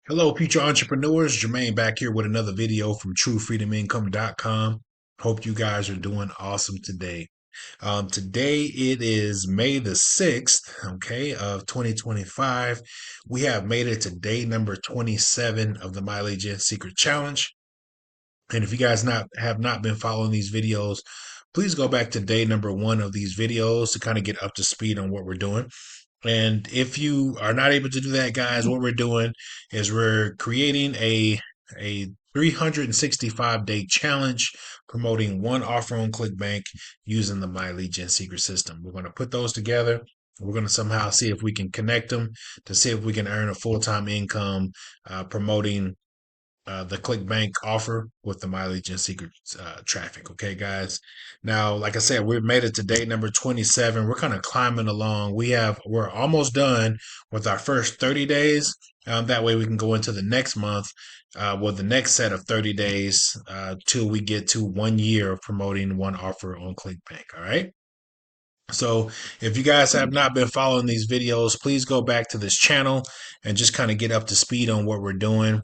Hello, future entrepreneurs. Jermaine back here with another video from TrueFreedomIncome.com. Hope you guys are doing awesome today. Today it is May the 6th, okay, of 2025. We have made it to day number 27 of the Mileage and Secret Challenge. And if you guys have not been following these videos, please go back to day number 1 of these videos to kind of get up to speed on what we're doing. And if you are not able to do that, guys, what we're doing is we're creating a 365-day challenge promoting one offer on ClickBank using the My Lead Gen secret system. We're going to put those together. We're going to somehow see if we can connect them to see if we can earn a full-time income promoting the ClickBank offer with the mileage and secret traffic. Okay, guys. Now, like I said, we've made it to day number 27. We're kind of climbing along. We're almost done with our first 30 days. That way we can go into the next month with the next set of 30 days till we get to 1 year of promoting one offer on ClickBank. All right. So if you guys have not been following these videos, please go back to this channel and just kind of get up to speed on what we're doing.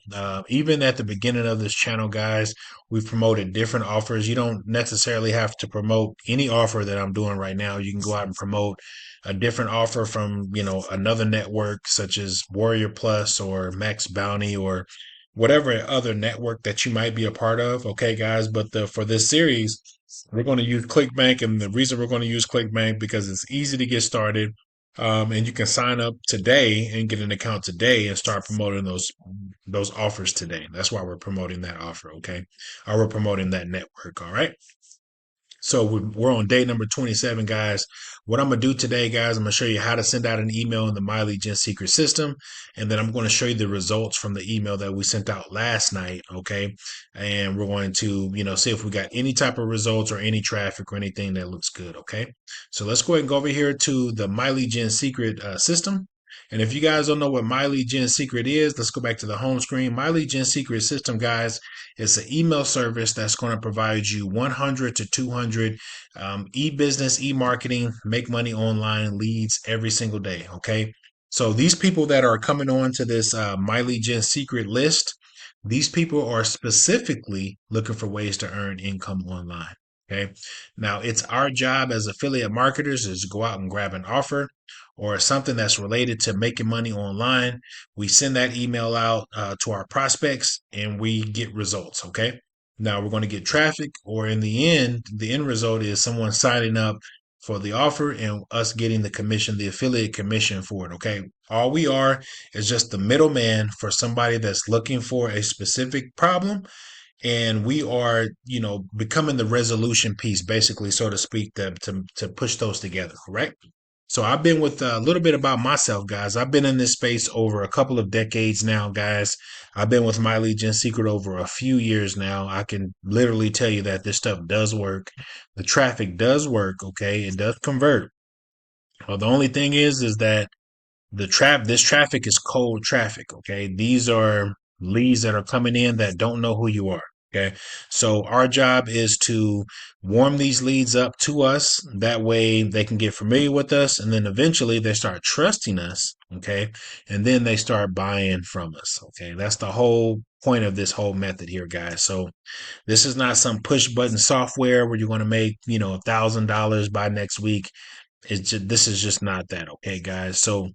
Even at the beginning of this channel, guys, we've promoted different offers. You don't necessarily have to promote any offer that I'm doing right now. You can go out and promote a different offer from, another network such as Warrior Plus or Max Bounty or whatever other network that you might be a part of. Okay, guys, but for this series, we're going to use ClickBank, and the reason we're going to use ClickBank because it's easy to get started, and you can sign up today and get an account today and start promoting those offers today. That's why we're promoting that offer, okay? Or we're promoting that network, all right? So we're on day number 27, guys. What I'm going to do today, guys, I'm going to show you how to send out an email in the Miley Gen secret system. And then I'm going to show you the results from the email that we sent out last night. Okay. And we're going to, see if we got any type of results or any traffic or anything that looks good. Okay. So let's go ahead and go over here to the Miley Gen secret system. And if you guys don't know what Miley Gen Secret is, let's go back to the home screen. Miley Gen Secret System, guys, is an email service that's going to provide you 100 to 200 e-business, e-marketing, make money online leads every single day. Okay. So these people that are coming on to this Miley Gen Secret list, these people are specifically looking for ways to earn income online. Okay. Now it's our job as affiliate marketers is to go out and grab an offer or something that's related to making money online. We send that email out to our prospects and we get results. Okay. Now we're going to get traffic, or in the end result is someone signing up for the offer and us getting the commission, the affiliate commission for it. Okay. All we are is just the middleman for somebody that's looking for a specific problem, and we are becoming the resolution piece, basically, so to speak, to push those together. Correct. So I've been with a little bit about myself, guys. I've been in this space over a couple of decades now, guys. I've been with My Legion Secret over a few years now. I can literally tell you that this stuff does work. The traffic does work. Okay. It does convert. Well, the only thing is that this traffic is cold traffic. Okay. These are leads that are coming in that don't know who you are. Okay. So our job is to warm these leads up to us. That way they can get familiar with us. And then eventually they start trusting us. Okay. And then they start buying from us. Okay. That's the whole point of this whole method here, guys. So this is not some push button software where you're going to make, $1,000 by next week. This is just not that. Okay, guys. So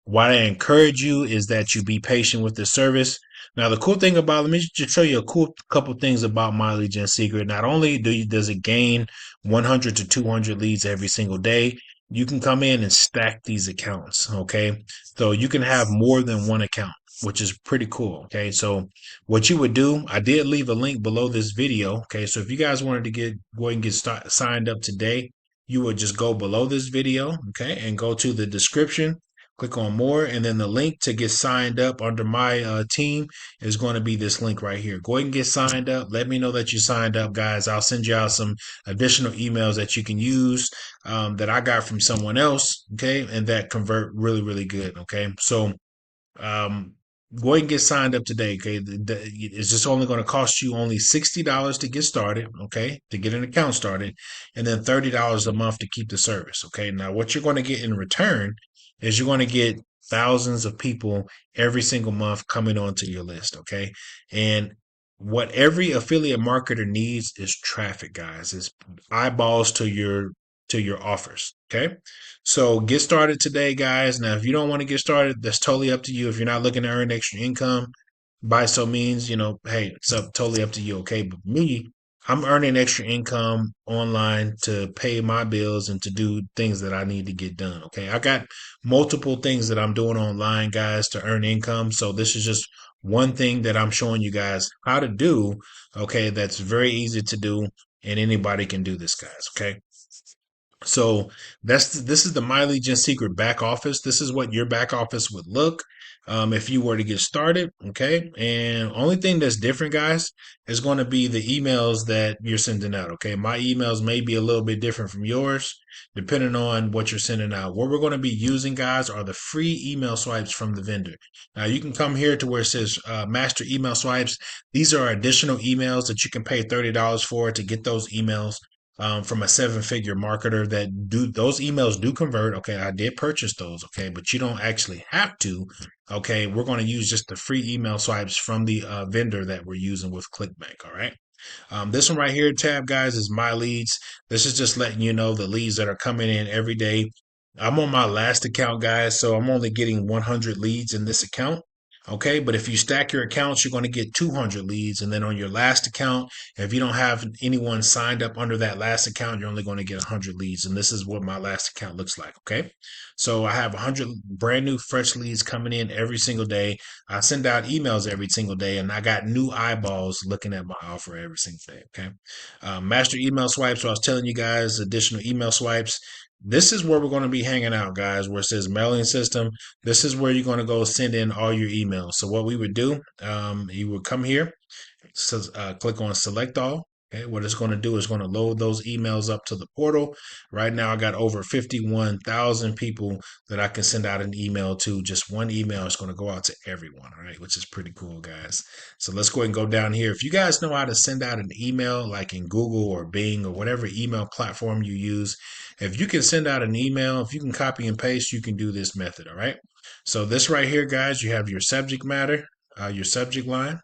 what I encourage you is that you be patient with the service. Now, the cool thing about, let me just show you a cool couple things about Mileage and Secret. Not only does it gain 100 to 200 leads every single day, you can come in and stack these accounts. Okay. So you can have more than one account, which is pretty cool. Okay. So what you would do, I did leave a link below this video. Okay. So if you guys wanted to go ahead and get signed up today, you would just go below this video, okay, and go to the description, click on more, and then the link to get signed up under my team is going to be this link right here. Go ahead and get signed up. Let me know that you signed up, guys. I'll send you out some additional emails that you can use that I got from someone else, okay, and that convert really, really good, okay. So um, go ahead and get signed up today. Okay. It's just only going to cost you only $60 to get started. Okay. To get an account started, and then $30 a month to keep the service. Okay. Now what you're going to get in return is you're going to get thousands of people every single month coming onto your list. Okay. And what every affiliate marketer needs is traffic, guys. Is eyeballs to your offers. Okay. So get started today, guys. Now, if you don't want to get started, that's totally up to you. If you're not looking to earn extra income, by so means, hey, it's totally up to you. Okay. But me, I'm earning extra income online to pay my bills and to do things that I need to get done. Okay. I got multiple things that I'm doing online, guys, to earn income. So this is just one thing that I'm showing you guys how to do. Okay. That's very easy to do, and anybody can do this, guys. Okay. So this is the My Legion Secret back office. This is what your back office would look if you were to get started. Okay, and only thing that's different, guys, is going to be the emails that you're sending out. Okay, my emails may be a little bit different from yours, depending on what you're sending out. What we're going to be using, guys, are the free email swipes from the vendor. Now you can come here to where it says Master Email Swipes. These are additional emails that you can pay $30 for to get those emails from a seven-figure marketer that do those emails do convert. Okay, I did purchase those. Okay, but you don't actually have to. Okay, we're going to use just the free email swipes from the vendor that we're using with ClickBank. All right. This one right here, tab, guys, is my leads. This is just letting you know the leads that are coming in every day. I'm on my last account, guys, so I'm only getting 100 leads in this account. Okay, but if you stack your accounts, you're going to get 200 leads. And then on your last account, if you don't have anyone signed up under that last account, you're only going to get 100 leads. And this is what my last account looks like. Okay, so I have 100 brand new fresh leads coming in every single day. I send out emails every single day, and I got new eyeballs looking at my offer every single day. Okay, master email swipes. So I was telling you guys, additional email swipes. This is where we're going to be hanging out, guys, where it says mailing system. This is where you're going to go send in all your emails. So what we would do, you would come here, so, click on select all. Okay, what it's going to do is going to load those emails up to the portal. Right now, I got over 51,000 people that I can send out an email to. Just one email is going to go out to everyone, all right, which is pretty cool, guys. So let's go ahead and go down here. If you guys know how to send out an email, like in Google or Bing or whatever email platform you use, if you can send out an email, if you can copy and paste, you can do this method, all right? So this right here, guys, you have your subject matter, your subject line,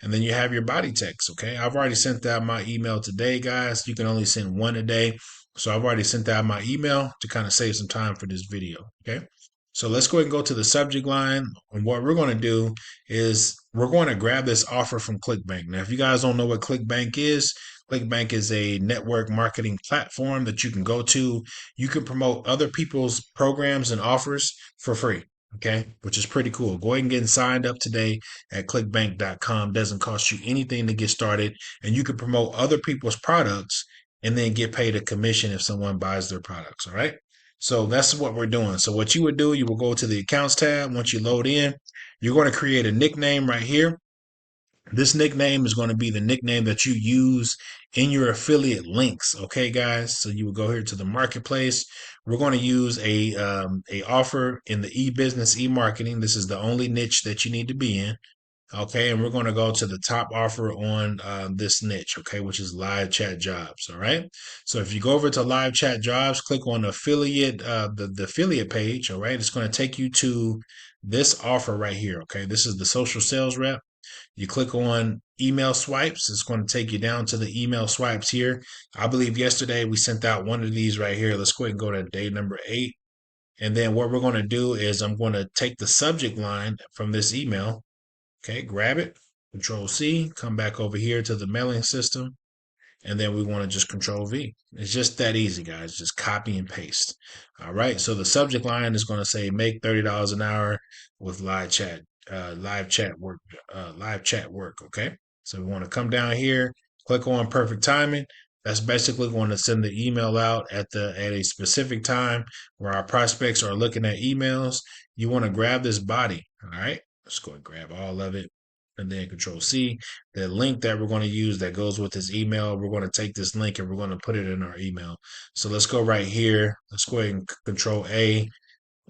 and then you have your body text. Okay, I've already sent out my email today, guys. You can only send one a day, so I've already sent out my email to kind of save some time for this video. Okay, so let's go ahead and go to the subject line, and what we're going to do is we're going to grab this offer from ClickBank. Now, if you guys don't know what ClickBank is, ClickBank is a network marketing platform that you can go to. You can promote other people's programs and offers for free. Okay, which is pretty cool. Go ahead and get signed up today at clickbank.com. Doesn't cost you anything to get started, and you can promote other people's products and then get paid a commission if someone buys their products. All right. So that's what we're doing. So what you would do, you will go to the accounts tab. Once you load in, you're going to create a nickname right here. This nickname is going to be the nickname that you use in your affiliate links. Okay, guys. So you will go here to the marketplace. We're going to use a offer in the e-business, e-marketing. This is the only niche that you need to be in. Okay, and we're going to go to the top offer on this niche, okay, which is live chat jobs. All right. So if you go over to live chat jobs, click on affiliate, the affiliate page. All right, it's going to take you to this offer right here. Okay, this is the social sales rep. You click on email swipes. It's going to take you down to the email swipes here. I believe yesterday we sent out one of these right here. Let's go ahead and go to day number 8. And then what we're going to do is I'm going to take the subject line from this email. Okay, grab it, Control C, come back over here to the mailing system, and then we want to just Control V. It's just that easy, guys. Just copy and paste. All right, so the subject line is going to say make $30 an hour with live chat work. Okay, so we want to come down here, click on perfect timing. That's basically going to send the email out at a specific time where our prospects are looking at emails. You want to grab this body. All right, let's go and grab all of it, and then Control C. The link that we're going to use that goes with this email, we're going to take this link and we're going to put it in our email. So let's go right here. Let's go ahead and Control A,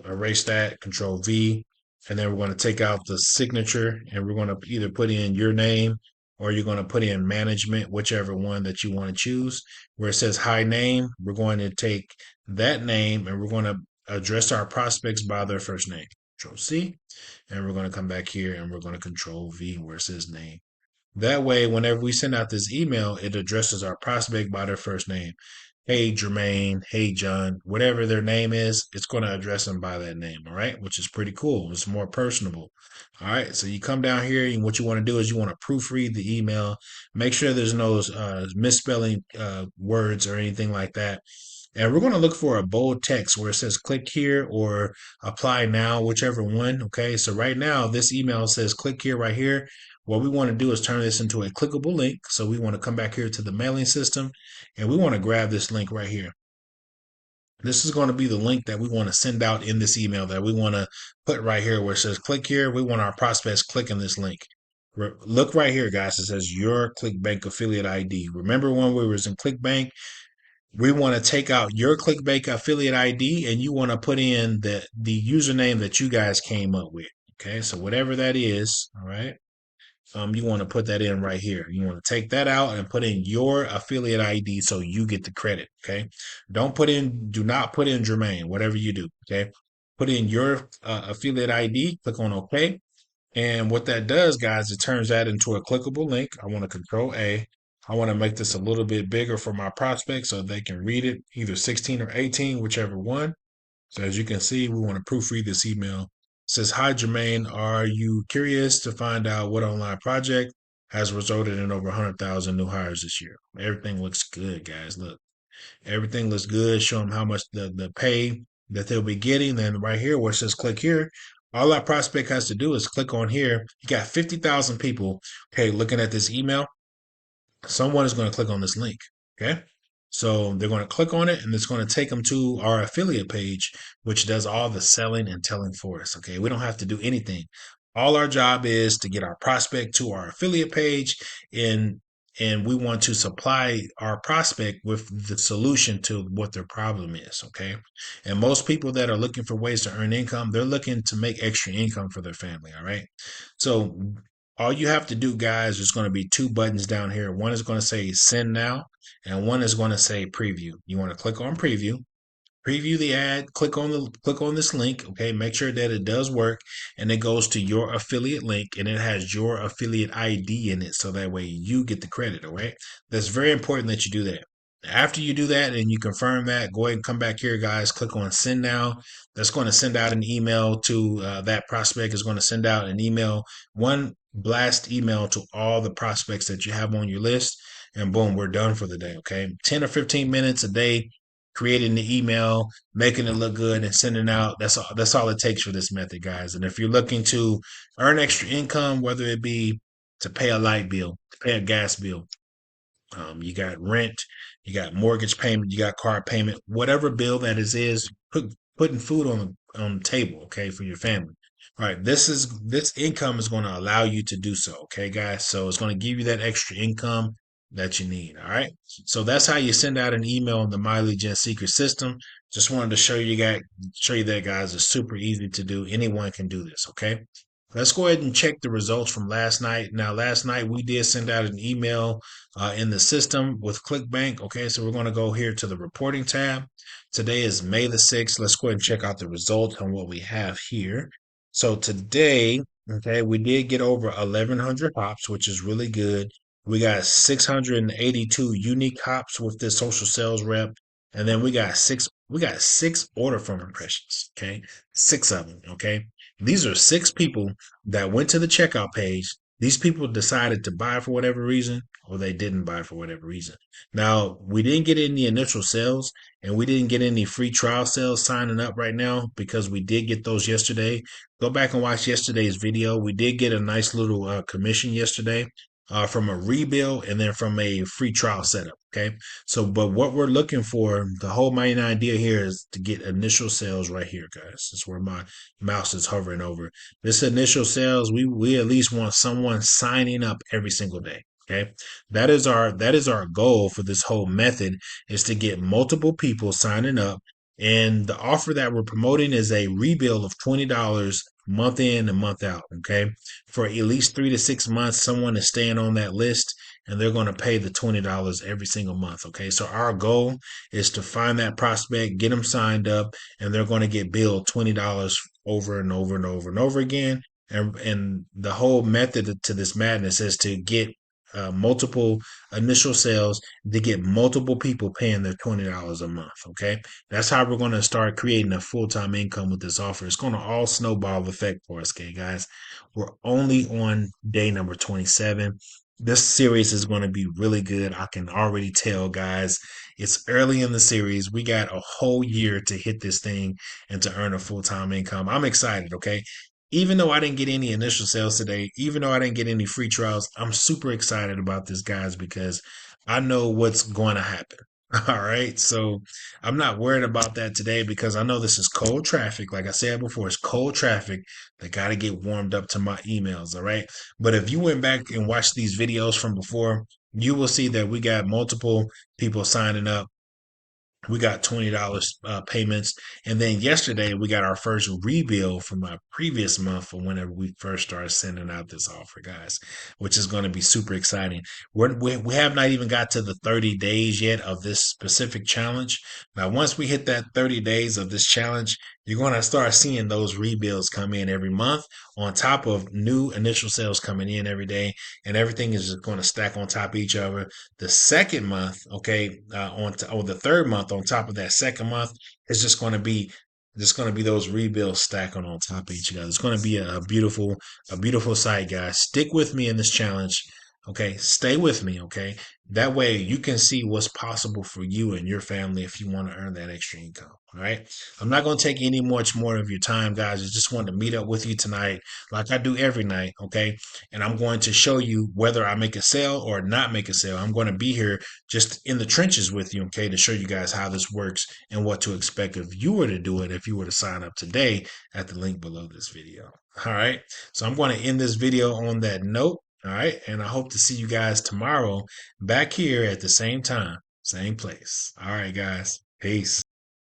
erase that, Control V, and then we're going to take out the signature and we're going to either put in your name or you're going to put in management, whichever one that you want to choose. Where it says hi name, we're going to take that name and we're going to address our prospects by their first name. Control C, and we're going to come back here and we're going to Control V where it says name. That way, whenever we send out this email, it addresses our prospect by their first name. Hey, Jermaine. Hey, John. Whatever their name is, it's going to address them by that name. All right, which is pretty cool. It's more personable. All right, so you come down here, and what you want to do is you want to proofread the email. Make sure there's no misspelling words or anything like that. And we're going to look for a bold text where it says click here or apply now, whichever one. Okay, so right now, this email says click here right here. What we want to do is turn this into a clickable link. So we want to come back here to the mailing system and we want to grab this link right here. This is going to be the link that we want to send out in this email that we want to put right here where it says click here. We want our prospects clicking this link. Look right here, guys. It says your ClickBank affiliate ID. Remember when we was in ClickBank, we want to take out your ClickBank affiliate ID and you want to put in the username that you guys came up with. Okay, so whatever that is, all right. You want to put that in right here. You want to take that out and put in your affiliate ID so you get the credit. Okay. Do not put in Jermaine, whatever you do. Okay. Put in your affiliate ID, click on OK. And what that does, guys, it turns that into a clickable link. I want to Control A. I want to make this a little bit bigger for my prospects so they can read it, either 16 or 18, whichever one. So as you can see, we want to proofread this email. It says, hi, Jermaine, are you curious to find out what online project has resulted in over 100,000 new hires this year? Everything looks good, guys. Look, everything looks good. Show them how much the pay that they'll be getting. Then right here where it says click here, all our prospect has to do is click on here. You got 50,000 people, okay, looking at this email. Someone is going to click on this link, okay? So they're going to click on it and it's going to take them to our affiliate page, which does all the selling and telling for us. Okay. We don't have to do anything. All our job is to get our prospect to our affiliate page and we want to supply our prospect with the solution to what their problem is. Okay. And most people that are looking for ways to earn income, they're looking to make extra income for their family. All right. So all you have to do, guys, is going to be two buttons down here. One is going to say send now and one is going to say preview. You want to click on preview the ad, click on this link, okay? Make sure that it does work and it goes to your affiliate link and it has your affiliate ID in it so that way you get the credit, all right? That's very important that you do that. After you do that and you confirm that, go ahead and come back here, guys. Click on send now. That's going to send out an email to that prospect is going to send out an email, one blast email to all the prospects that you have on your list. And boom, we're done for the day. Okay. 10 or 15 minutes a day, creating the email, making it look good and sending out. That's all it takes for this method, guys. And if you're looking to earn extra income, whether it be to pay a light bill, to pay a gas bill, you got rent, you got mortgage payment, you got car payment, whatever bill that is putting food on the table, okay, for your family. All right, this income is going to allow you to do so, okay, guys. So it's going to give you that extra income that you need. All right. So that's how you send out an email in the Miley Gen Secret system. Just wanted to show you that, guys. It's super easy to do. Anyone can do this. Okay. Let's go ahead and check the results from last night. Now, last night we did send out an email in the system with ClickBank. Okay, so we're going to go here to the reporting tab. Today is May the 6th. Let's go ahead and check out the results on what we have here. So today, okay, we did get over 1,100 hops, which is really good. We got 682 unique hops with this social sales rep. And then we got six order form impressions. Okay. 6 of them. Okay. These are 6 people that went to the checkout page. These people decided to buy for whatever reason, or they didn't buy for whatever reason. Now, we didn't get any initial sales and we didn't get any free trial sales signing up right now because we did get those yesterday. Go back and watch yesterday's video. We did get a nice little commission yesterday. From a rebuild and then from a free trial setup. Okay. So, but what we're looking for, the whole main idea here is to get initial sales right here, guys. That's where my mouse is hovering over. This initial sales, we at least want someone signing up every single day. Okay. That is our goal for this whole method is to get multiple people signing up. And the offer that we're promoting is a rebuild of $20 month in and month out. Okay. For at least 3 to 6 months, someone is staying on that list and they're going to pay the $20 every single month. Okay. So our goal is to find that prospect, get them signed up, and they're going to get billed $20 over and over and over and over again. And the whole method to this madness is to get multiple initial sales, to get multiple people paying their $20 a month. Okay, that's how we're going to start creating a full-time income with this offer. It's going to all snowball effect for us. Okay, guys, we're only on day number 27. This series is going to be really good. I can already tell, guys. It's early in the series. We got a whole year to hit this thing and to earn a full-time income. I'm excited. Okay, even though I didn't get any initial sales today, even though I didn't get any free trials, I'm super excited about this, guys, because I know what's going to happen. All right. So I'm not worried about that today because I know this is cold traffic. Like I said before, it's cold traffic that got to get warmed up to my emails. All right. But if you went back and watched these videos from before, you will see that we got multiple people signing up. We got $20 payments. And then yesterday, we got our first rebill from our previous month for whenever we first started sending out this offer, guys, which is going to be super exciting. We have not even got to the 30 days yet of this specific challenge. Now, once we hit that 30 days of this challenge, you're going to start seeing those rebills come in every month on top of new initial sales coming in every day. And everything is just going to stack on top of each other. The second month, okay, or the third month on top of that second month is just going to be those rebuilds stacking on top of each other. It's going to be a beautiful sight, guys. Stick with me in this challenge. Okay, stay with me. Okay, that way you can see what's possible for you and your family if you want to earn that extra income. All right, I'm not going to take any much more of your time, guys. I just wanted to meet up with you tonight, like I do every night. Okay, and I'm going to show you whether I make a sale or not make a sale. I'm going to be here just in the trenches with you, okay, to show you guys how this works and what to expect if you were to do it, if you were to sign up today at the link below this video. All right. So I'm going to end this video on that note. All right. And I hope to see you guys tomorrow back here at the same time, same place. All right, guys. Peace.